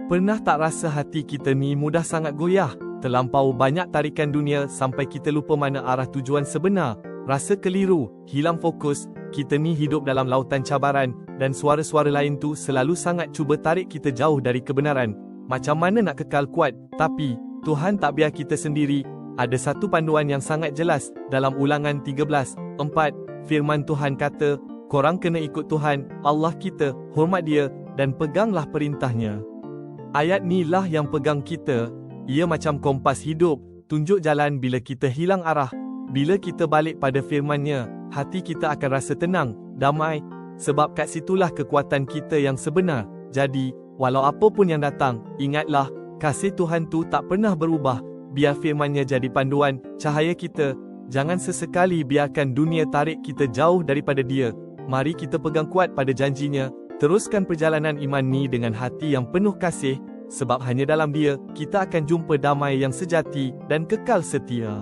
Pernah tak rasa hati kita ni mudah sangat goyah? Terlampau banyak tarikan dunia sampai kita lupa mana arah tujuan sebenar. Rasa keliru, hilang fokus, kita ni hidup dalam lautan cabaran dan suara-suara lain tu selalu sangat cuba tarik kita jauh dari kebenaran. Macam mana nak kekal kuat? Tapi Tuhan tak biar kita sendiri. Ada satu panduan yang sangat jelas dalam Ulangan 13:4. Firman Tuhan kata, korang kena ikut Tuhan, Allah kita, hormat Dia dan peganglah perintahnya. Ayat ni lah yang pegang kita. Ia macam kompas hidup, tunjuk jalan bila kita hilang arah. Bila kita balik pada firman-Nya, hati kita akan rasa tenang, damai, sebab kat situlah kekuatan kita yang sebenar. Jadi, walau apa pun yang datang, ingatlah, kasih Tuhan tu tak pernah berubah. Biar firman-Nya jadi panduan, cahaya kita. Jangan sesekali biarkan dunia tarik kita jauh daripada Dia. Mari kita pegang kuat pada janji-Nya. Teruskan perjalanan iman ni dengan hati yang penuh kasih, sebab hanya dalam Dia, kita akan jumpa damai yang sejati dan kekal setia.